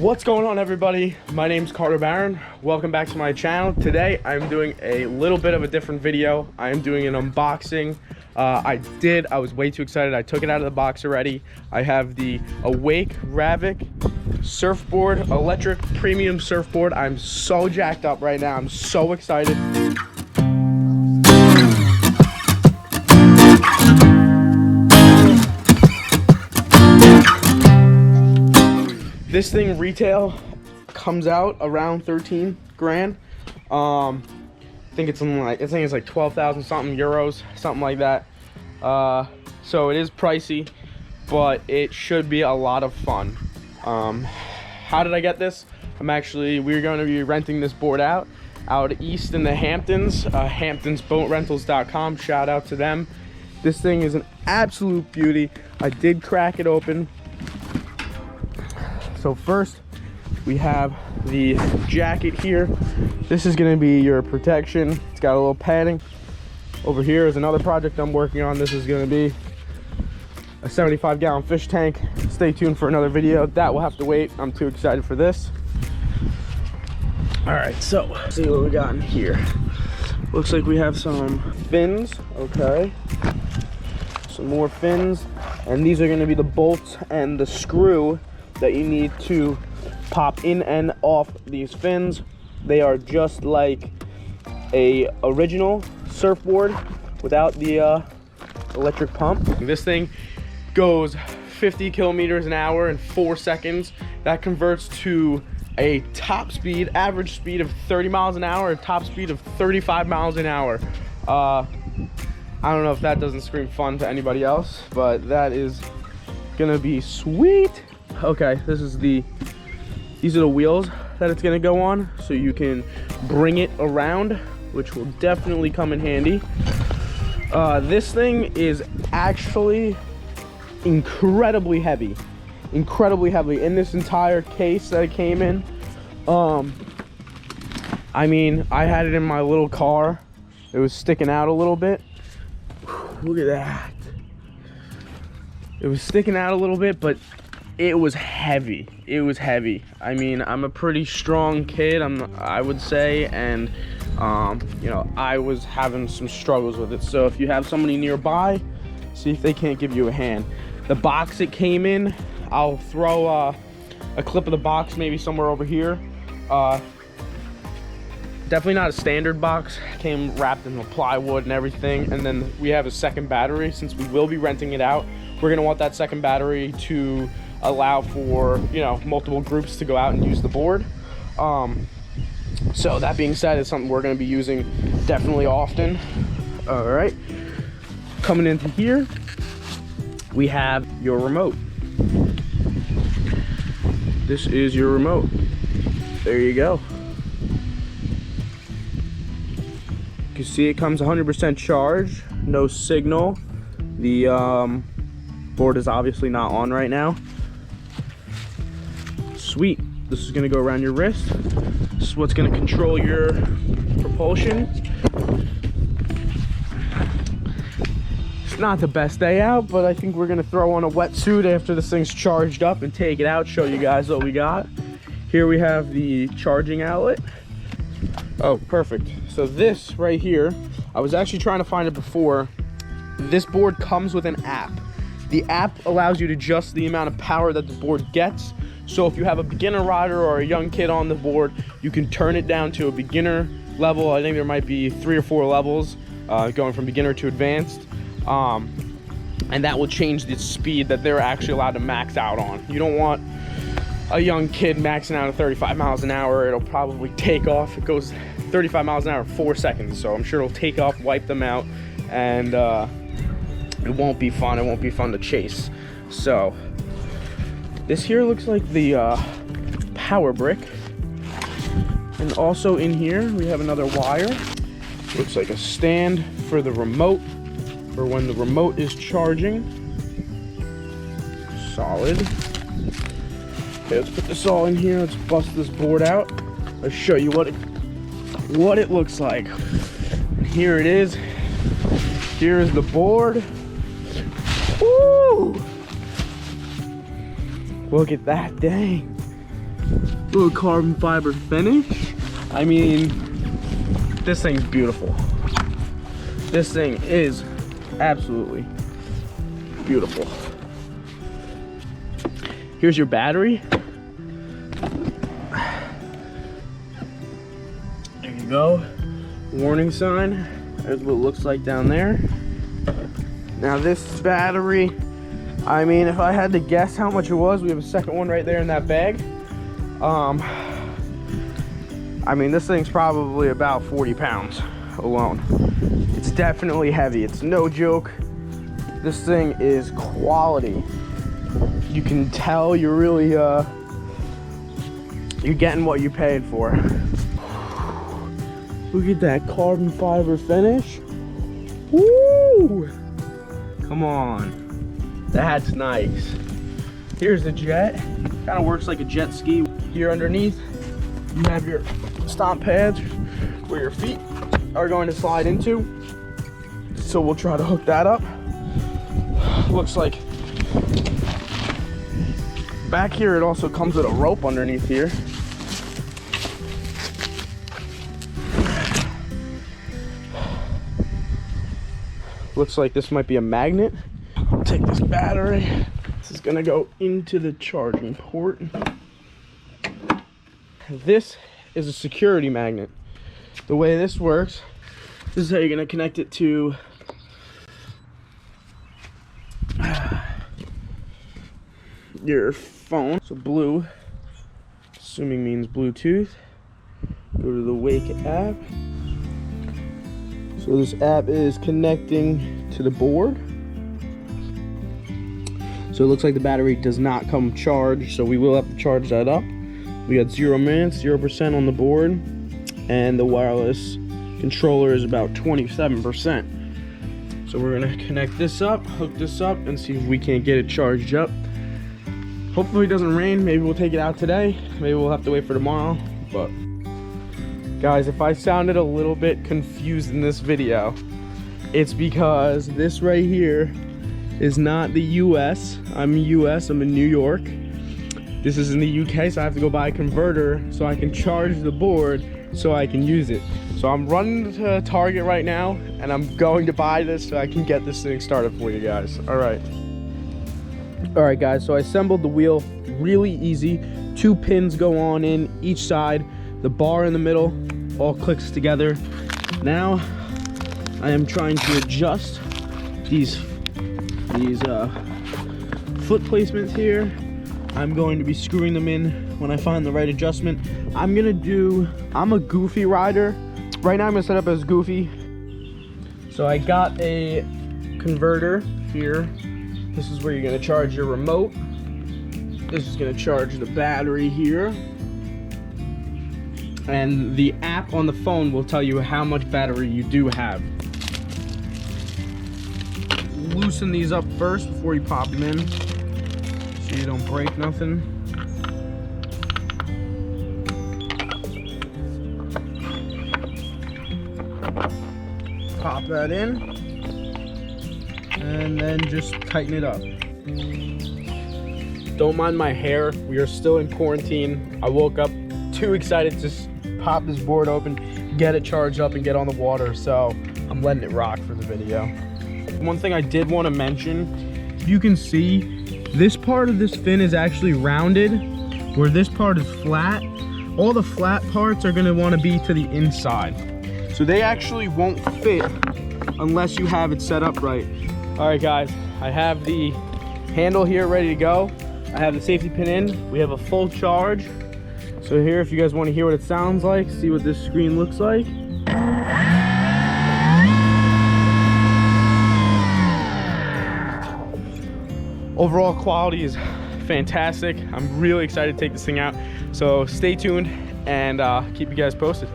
What's going on, everybody? My name's Carter Barron. Welcome back to my channel. Today I'm doing a little bit of a different video. I am doing an unboxing. I was way too excited. I took it out of the box already. I have the RÄVIK surfboard, electric premium surfboard. I'm so jacked up right now. I'm so excited. This thing retail comes out around 13 grand. I think it's something like, it's like 12,000 something euros, something like that. So it is pricey, but it should be a lot of fun. How did I get this? We're going to be renting this board out east in the Hamptons, hamptonsboatrentals.com. Shout out to them. This thing is an absolute beauty. I did crack it open. So first, we have the jacket here. This is going to be your protection. It's got a little padding. Over here is another project I'm working on. This is going to be a 75-gallon fish tank. Stay tuned for another video. That will have to wait. I'm too excited for this. All right, so let's see what we got in here. Looks like we have some fins. Okay, some more fins, and these are going to be the bolts and the screw that you need to pop in and off these fins. They are just like a original surfboard without the electric pump. This thing goes 50 kilometers an hour in 4 seconds. That converts to a top speed, average speed of 30 miles an hour, a top speed of 35 miles an hour. I don't know if that doesn't scream fun to anybody else, but that is gonna be sweet. Okay, these are the wheels that it's gonna go on, so you can bring it around, which will definitely come in handy. This thing is actually incredibly heavy, in this entire case that it came in. I mean, I had it in my little car. It was sticking out a little bit. Look at that. It was sticking out a little bit, but it was heavy. It was heavy. I mean, I'm a pretty strong kid, I would say, and you know, I was having some struggles with it. So if you have somebody nearby, see if they can't give you a hand. The box it came in, I'll throw a clip of the box maybe somewhere over here. Definitely not a standard box. It came wrapped in the plywood and everything. And then we have a second battery. Since we will be renting it out, we're gonna want that second battery to allow for, you know, multiple groups to go out and use the board. So that being said, it's something we're going to be using definitely often. All right, coming into here, we have your remote. This is your remote. There you go. You can see it comes 100% charged, no signal. The board is obviously not on right now. Sweet. This is going to go around your wrist. This is what's going to control your propulsion. It's not the best day out, but I think we're going to throw on a wetsuit after this thing's charged up and take it out, show you guys what we got. Here we have the charging outlet. Oh, perfect. So this right here, I was actually trying to find it before. This board comes with an app. The app allows you to adjust the amount of power that the board gets. So if you have a beginner rider or a young kid on the board, you can turn it down to a beginner level. I think there might be 3 or 4 levels going from beginner to advanced. And that will change the speed that they're actually allowed to max out on. You don't want a young kid maxing out at 35 miles an hour. It'll probably take off. It goes 35 miles an hour in 4 seconds. So I'm sure it'll take off, wipe them out, and it won't be fun. It won't be fun to chase. So this here looks like the power brick. And also in here, we have another wire. Looks like a stand for the remote, for when the remote is charging. Solid. Okay, let's put this all in here. Let's bust this board out. Let's show you what it looks like. Here it is. Here is the board. Woo! Look at that, dang. Little carbon fiber finish. I mean, this thing's beautiful. This thing is absolutely beautiful. Here's your battery. There you go. Warning sign. There's what it looks like down there. Now this battery, I mean, if I had to guess how much it was, we have a second one right there in that bag. I mean, this thing's probably about 40 pounds alone. It's definitely heavy. It's no joke. This thing is quality. You can tell you're really, you're getting what you paid for. Look at that carbon fiber finish. Woo! Come on. That's nice. Here's the jet. Kind of works like a jet ski. Here underneath, you have your stomp pads where your feet are going to slide into. So we'll try to hook that up. Looks like back here it also comes with a rope underneath here. Looks like this might be a magnet. I'll take this battery. This is gonna go into the charging port. This is a security magnet. The way this works, this is how you're gonna connect it to your phone. So blue, assuming means Bluetooth. Go to the Wake app. So this app is connecting to the board. So it looks like the battery does not come charged, so we will have to charge that up. We got 0 minutes, 0% on the board, and the wireless controller is about 27%. So we're gonna connect this up, hook this up, and see if we can't get it charged up. Hopefully it doesn't rain. Maybe we'll take it out today. Maybe we'll have to wait for tomorrow, but guys, if I sounded a little bit confused in this video, it's because this right here is not the US. I'm US, I'm in New York. This is in the UK, so I have to go buy a converter so I can charge the board so I can use it. So I'm running to Target right now, and I'm going to buy this so I can get this thing started for you guys. All right guys, so I assembled the wheel really easy. 2 pins go on in each side. The bar in the middle all clicks together. Now I am trying to adjust these foot placements here. I'm going to be screwing them in when I find the right adjustment. I'm a goofy rider. Right now I'm gonna set up as goofy. So I got a converter here. This is where you're gonna charge your remote. This is gonna charge the battery here. And the app on the phone will tell you how much battery you do have. Loosen these up first before you pop them in, so you don't break nothing. Pop that in, and then just tighten it up. Don't mind my hair. We are still in quarantine. I woke up too excited to pop this board open, get it charged up, and get on the water, so I'm letting it rock for the video. One thing I did want to mention, you can see this part of this fin is actually rounded, where this part is flat. All the flat parts are going to want to be to the inside, so they actually won't fit unless you have it set up right. All right guys, I have the handle here ready to go. I have the safety pin in. We have a full charge. So here, if you guys want to hear what it sounds like, see what this screen looks like. Overall quality is fantastic. I'm really excited to take this thing out. So stay tuned and keep you guys posted.